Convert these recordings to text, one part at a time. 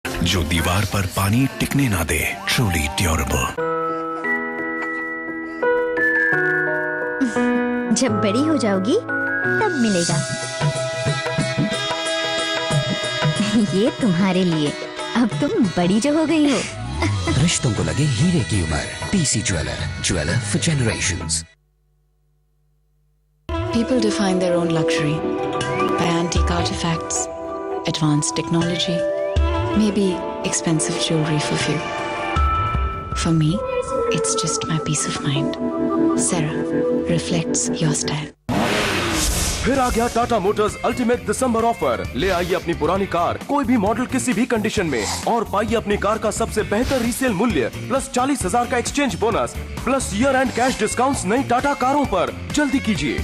जो दीवार पर पानी टिकने ना दे, ट्रूली ड्यूरेबल। जब बड़ी हो जाओगी तब मिलेगा। ये तुम्हारे लिए, अब तुम बड़ी जो हो गई हो। रिश्तों को लगे हीरे की उम्र। TC jeweller, jeweller for generations. People define their own luxury by antique artifacts, advanced technology, maybe expensive jewelry for few. For me, it's just my peace of mind. Sarah reflects your style. फिर आ गया Tata Motors ultimate दिसंबर offer. ले आइए अपनी पुरानी car, कोई भी model किसी भी कंडीशन में, और पाइए अपनी कार का सबसे बेहतर रीसेल मूल्य, प्लस 40,000 का exchange bonus, plus year and cash discounts नई टाटा कारों पर। जल्दी कीजिए।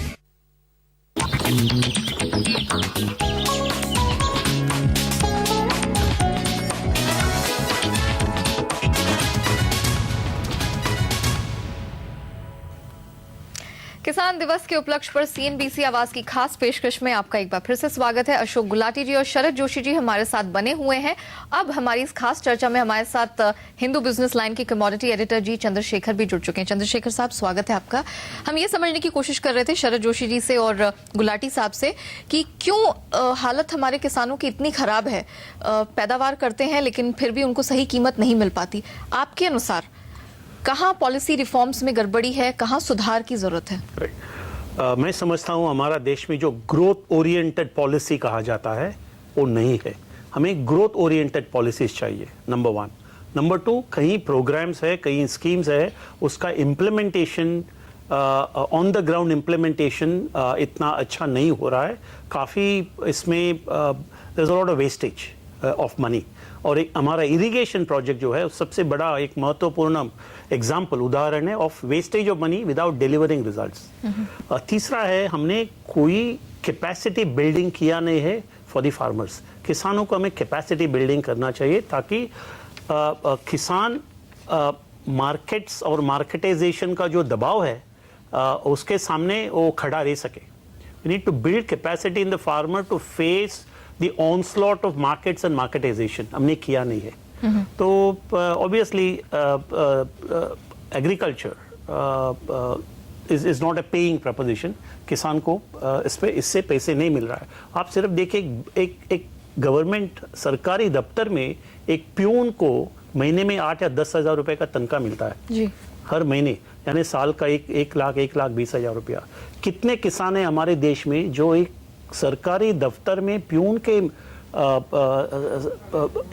किसान दिवस के उपलक्ष्य पर सीएनबीसी आवाज की खास पेशकश में आपका एक बार फिर से स्वागत है। अशोक गुलाटी जी और शरद जोशी जी हमारे साथ बने हुए हैं। अब हमारी इस खास चर्चा में हमारे साथ हिंदू बिजनेस लाइन के कमोडिटी एडिटर जी चंद्रशेखर भी जुड़ चुके हैं। चंद्रशेखर साहब, स्वागत है आपका। हम ये समझने की कोशिश कर रहे थे शरद जोशी जी से और गुलाटी साहब से कि क्यों हालत हमारे किसानों की इतनी खराब है। पैदावार करते हैं लेकिन फिर भी उनको सही कीमत नहीं मिल पाती। आपके अनुसार कहाँ पॉलिसी रिफॉर्म्स में गड़बड़ी है, कहाँ सुधार की जरूरत है? मैं समझता हूँ हमारा देश में जो ग्रोथ ओरिएंटेड पॉलिसी कहा जाता है वो नहीं है। हमें ग्रोथ ओरिएंटेड पॉलिसीज चाहिए, नंबर 1। नंबर 2, कहीं प्रोग्राम्स है, कहीं स्कीम्स है, उसका implementation on the ground implementation इतना अच्छा नहीं हो रहा है। काफ़ी इसमें there is a lot of wastage of money. और एक हमारा इरिगेशन प्रोजेक्ट जो है सबसे बड़ा एक महत्वपूर्ण एग्जाम्पल, उदाहरण है of wastage of money without delivering results. तीसरा है, हमने कोई कैपेसिटी बिल्डिंग किया नहीं है फॉर द फार्मर्स। किसानों को हमें कैपेसिटी बिल्डिंग करना चाहिए ताकि किसान मार्केट्स और मार्केटाइजेशन का जो दबाव है उसके सामने वो खड़ा रह सके। We need to build capacity in the farmer to face the onslaught of markets and marketization. हमने किया नहीं है। तो obviously agriculture is not a paying proposition. किसान को इससे पैसे नहीं मिल रहा है। आप सिर्फ देखिए एक गवर्नमेंट सरकारी दफ्तर में एक प्यून को महीने में 8 या 10 हज़ार रुपए का तनख्वाह मिलता है जी। हर महीने, यानी साल का 1,20,000 रुपया। कितने किसान हैं हमारे देश में जो एक सरकारी दफ्तर में प्यून के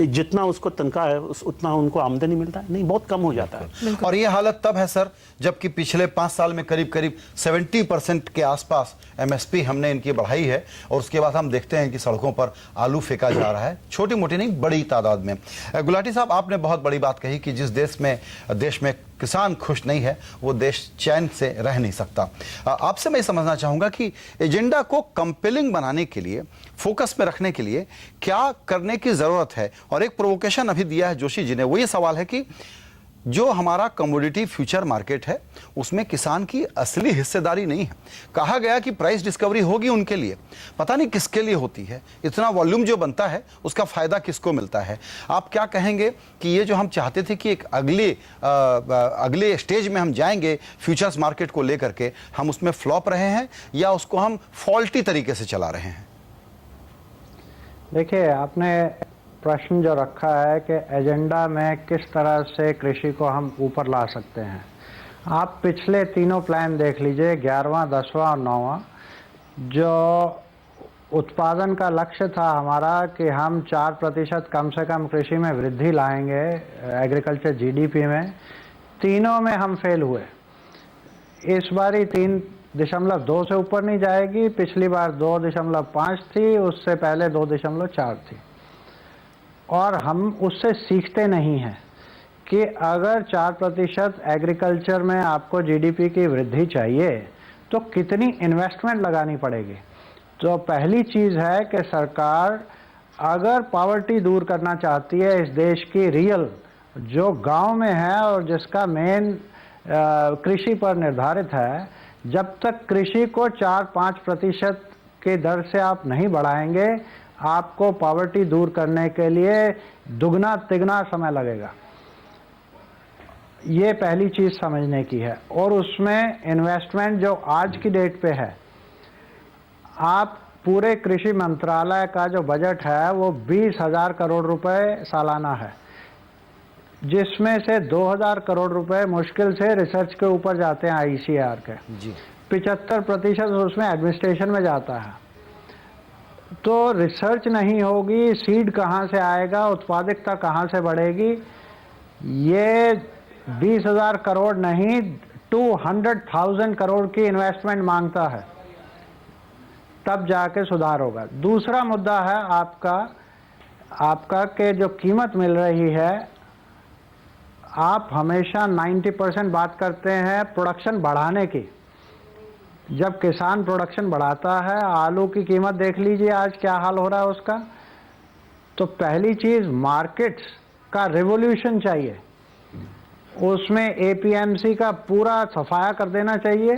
जितना उसको तनख्वाह है उतना उनको आमदनी मिलता है? नहीं, बहुत कम हो जाता है। और ये हालत तब है सर जबकि पिछले 5 साल में करीब 70% के आसपास एमएसपी हमने इनकी बढ़ाई है, और उसके बाद हम देखते हैं कि सड़कों पर आलू फेंका जा रहा है, छोटी मोटी नहीं बड़ी तादाद में। गुलाटी साहब, आपने बहुत बड़ी बात कही कि जिस देश में किसान खुश नहीं है वो देश चैन से रह नहीं सकता। आपसे मैं समझना चाहूंगा कि एजेंडा को कंपेलिंग बनाने के लिए, फोकस में रखने के लिए क्या करने की जरूरत है। और एक प्रोवोकेशन अभी दिया है जोशी जी ने, वो ये सवाल है कि जो हमारा कमोडिटी फ्यूचर मार्केट है उसमें किसान की असली हिस्सेदारी नहीं है। कहा गया कि प्राइस डिस्कवरी होगी उनके लिए, पता नहीं किसके लिए होती है। इतना वॉल्यूम जो बनता है उसका फायदा किसको मिलता है? आप क्या कहेंगे कि ये जो हम चाहते थे कि एक अगले स्टेज में हम जाएंगे फ्यूचर्स मार्केट को लेकर के, हम उसमें फ्लॉप रहे हैं या उसको हम फॉल्टी तरीके से चला रहे हैं? देखिए, आपने प्रश्न जो रखा है कि एजेंडा में किस तरह से कृषि को हम ऊपर ला सकते हैं। आप पिछले तीनों प्लान देख लीजिए, 11वां, 10वां और 9वां। जो उत्पादन का लक्ष्य था हमारा कि हम 4% कम से कम कृषि में वृद्धि लाएंगे एग्रीकल्चर जीडीपी में, तीनों में हम फेल हुए। इस बार 3.2 से ऊपर नहीं जाएगी, पिछली बार 2.5 थी, उससे पहले 2.4 थी। और हम उससे सीखते नहीं हैं कि अगर 4% एग्रीकल्चर में आपको जीडीपी की वृद्धि चाहिए तो कितनी इन्वेस्टमेंट लगानी पड़ेगी। तो पहली चीज़ है कि सरकार अगर पॉवर्टी दूर करना चाहती है इस देश की, रियल जो गांव में है और जिसका मेन कृषि पर निर्धारित है, जब तक कृषि को 4-5% के दर से आप नहीं बढ़ाएंगे, आपको पॉवर्टी दूर करने के लिए दुगना तिगना समय लगेगा। ये पहली चीज समझने की है। और उसमें इन्वेस्टमेंट जो आज की डेट पे है, आप पूरे कृषि मंत्रालय का जो बजट है वो 20,000 करोड़ रुपए सालाना है, जिसमें से 2,000 करोड़ रुपए मुश्किल से रिसर्च के ऊपर जाते हैं ICAR के जी। 75% उसमें एडमिनिस्ट्रेशन में जाता है। तो रिसर्च नहीं होगी, सीड कहाँ से आएगा, उत्पादकता कहाँ से बढ़ेगी, ये 20,000 करोड़ नहीं 200,000 करोड़ की इन्वेस्टमेंट मांगता है, तब जाके सुधार होगा। दूसरा मुद्दा है आपका के जो कीमत मिल रही है, आप हमेशा 90% बात करते हैं प्रोडक्शन बढ़ाने की। जब किसान प्रोडक्शन बढ़ाता है, आलू की कीमत देख लीजिए आज क्या हाल हो रहा है उसका। तो पहली चीज मार्केट्स का रिवॉल्यूशन चाहिए, उसमें APMC का पूरा सफाया कर देना चाहिए।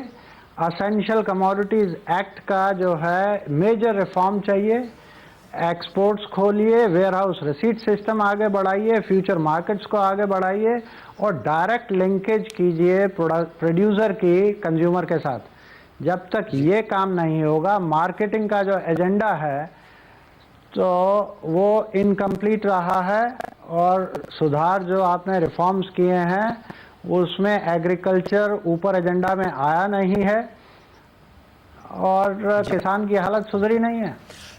असेंशियल कमोडिटीज एक्ट का जो है मेजर रिफॉर्म चाहिए। एक्सपोर्ट्स खोलिए, वेयर हाउस रिसीट सिस्टम आगे बढ़ाइए, फ्यूचर मार्केट्स को आगे बढ़ाइए और डायरेक्ट लिंकेज कीजिए प्रोड्यूसर की कंज्यूमर के साथ। जब तक ये काम नहीं होगा, मार्केटिंग का जो एजेंडा है तो वो इनकम्प्लीट रहा है। और सुधार जो आपने रिफॉर्म्स किए हैं उसमें एग्रीकल्चर ऊपर एजेंडा में आया नहीं है और किसान की हालत सुधरी नहीं है।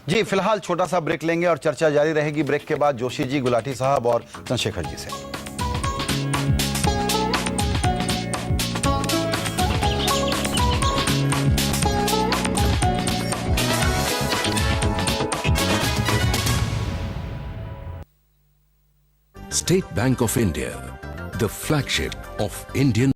जी, फिलहाल छोटा सा ब्रेक लेंगे और चर्चा जारी रहेगी ब्रेक के बाद जोशी जी, गुलाटी साहब और चंद्रशेखर जी से। State Bank of India, the flagship of Indian